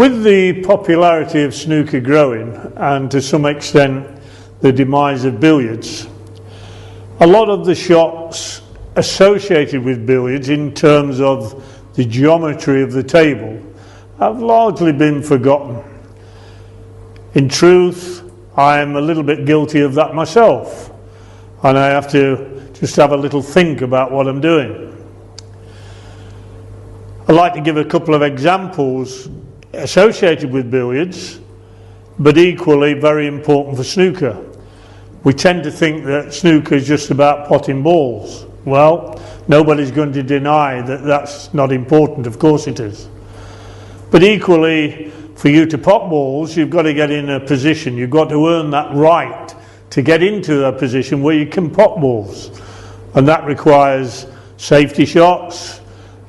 With the popularity of snooker growing, and to some extent the demise of billiards, a lot of the shots associated with billiards in terms of the geometry of the table have largely been forgotten. In truth, I am a little bit guilty of that myself, and I have to just have a little think about what I'm doing. I'd like to give a couple of examples associated with billiards, but equally very important for snooker. We tend to think that snooker is just about potting balls. Well, nobody's going to deny that that's not important, of course it is. But equally, for you to pot balls, you've got to get in a position, you've got to earn that right to get into a position where you can pot balls. And that requires safety shots,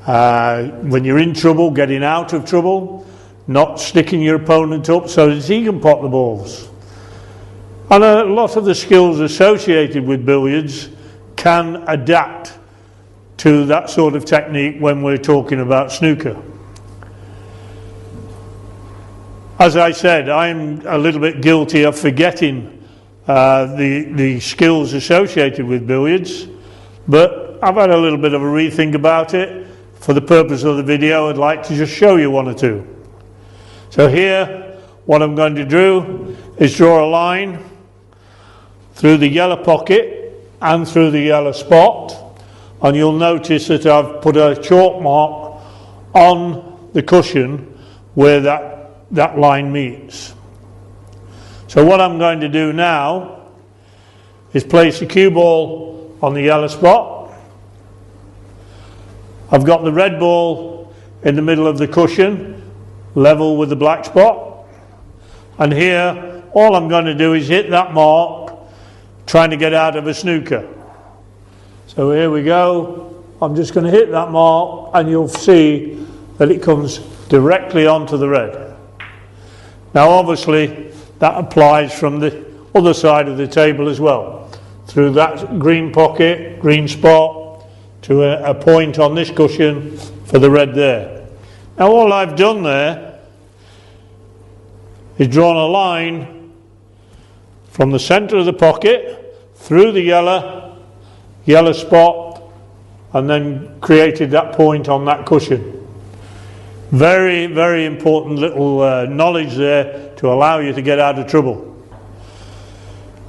when you're in trouble, getting out of trouble, not sticking your opponent up so that he can pot the balls. And a lot of the skills associated with billiards can adapt to that sort of technique when we're talking about snooker. As I said, I'm a little bit guilty of forgetting the skills associated with billiards, but I've had a little bit of a rethink about it. For the purpose of the video, I'd like to just show you one or two. So here, what I'm going to do is draw a line through the yellow pocket and through the yellow spot, and you'll notice that I've put a chalk mark on the cushion where that line meets. So what I'm going to do now is place the cue ball on the yellow spot. I've got the red ball in the middle of the cushion, level with the black spot. And here, all I'm going to do is hit that mark, trying to get out of a snooker. So here we go. I'm just going to hit that mark, and you'll see that it comes directly onto the red. Now obviously, that applies from the other side of the table as well, through that green pocket, green spot, to a point on this cushion for the red there. Now all I've done there is drawn a line from the centre of the pocket through the yellow spot, and then created that point on that cushion. Very, very important little knowledge there to allow you to get out of trouble.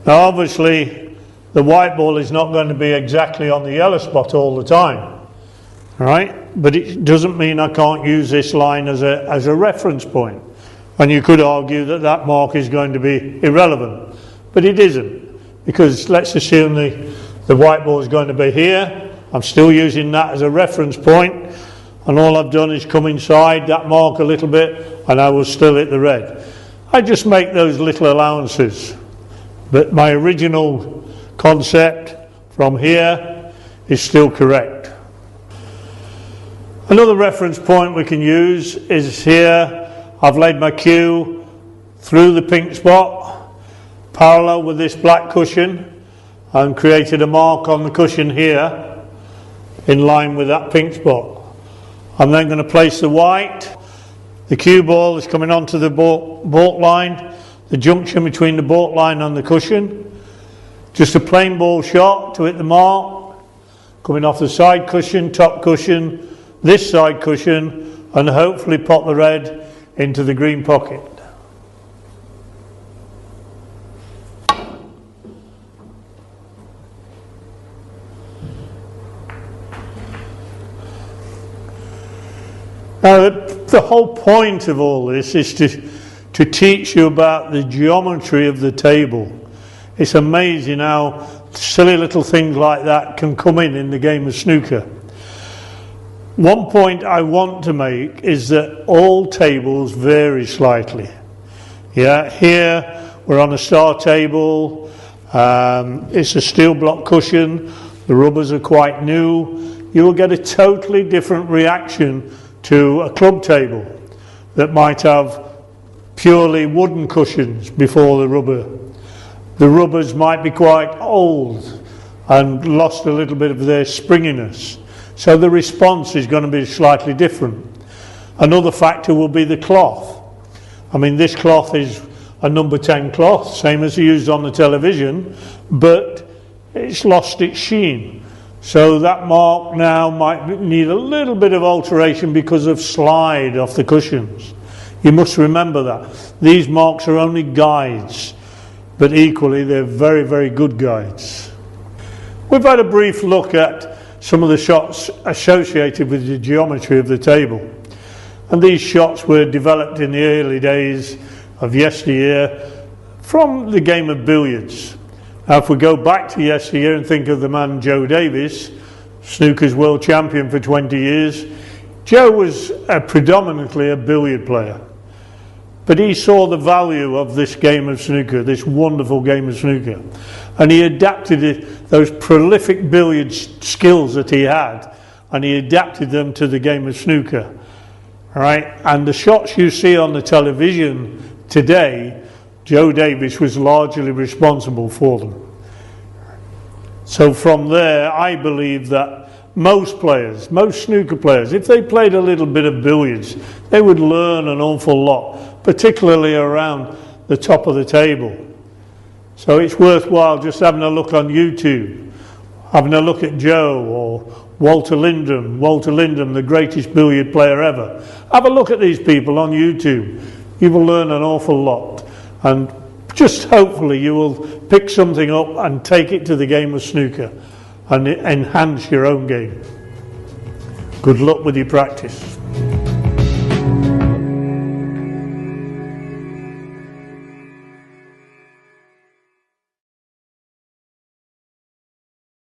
Now obviously the white ball is not going to be exactly on the yellow spot all the time, right? But it doesn't mean I can't use this line as a reference point. And you could argue that that mark is going to be irrelevant, but it isn't, because let's assume the white ball is going to be here. I'm still using that as a reference point, and all I've done is come inside that mark a little bit, and I will still hit the red. I just make those little allowances, but my original concept from here is still correct. Another reference point we can use is here. I've laid my cue through the pink spot, parallel with this black cushion, and created a mark on the cushion here in line with that pink spot. I'm then going to place the white. The cue ball is coming onto the baulk line, the junction between the baulk line and the cushion. Just a plain ball shot to hit the mark, coming off the side cushion, top cushion, this side cushion, and hopefully pop the red into the green pocket. Now the whole point of all this is to teach you about the geometry of the table. It's amazing how silly little things like that can come in the game of snooker. One point I want to make is that all tables vary slightly. Yeah, here we're on a star table. It's a steel block cushion. The rubbers are quite new. You will get a totally different reaction to a club table that might have purely wooden cushions before the rubber. The rubbers might be quite old and lost a little bit of their springiness. So the response is going to be slightly different. Another factor will be the cloth. I mean, this cloth is a number 10 cloth, same as used on the television, but it's lost its sheen. So that mark now might need a little bit of alteration because of slide off the cushions. You must remember that. These marks are only guides, but equally they're very, very good guides. We've had a brief look at some of the shots associated with the geometry of the table. And these shots were developed in the early days of yesteryear from the game of billiards. Now, if we go back to yesteryear and think of the man Joe Davis, snooker's world champion for 20 years, Joe was predominantly a billiard player. But he saw the value of this game of snooker, this wonderful game of snooker. And he adapted those prolific billiard skills that he had, and he adapted them to the game of snooker. All right? And the shots you see on the television today, Joe Davis was largely responsible for them. So from there, I believe that most players, most snooker players, if they played a little bit of billiards, they would learn an awful lot, particularly around the top of the table. So it's worthwhile just having a look on YouTube, having a look at Joe or Walter Lindrum, the greatest billiard player ever. Have a look at these people on YouTube. You will learn an awful lot. And just hopefully you will pick something up and take it to the game of snooker and enhance your own game. Good luck with your practice.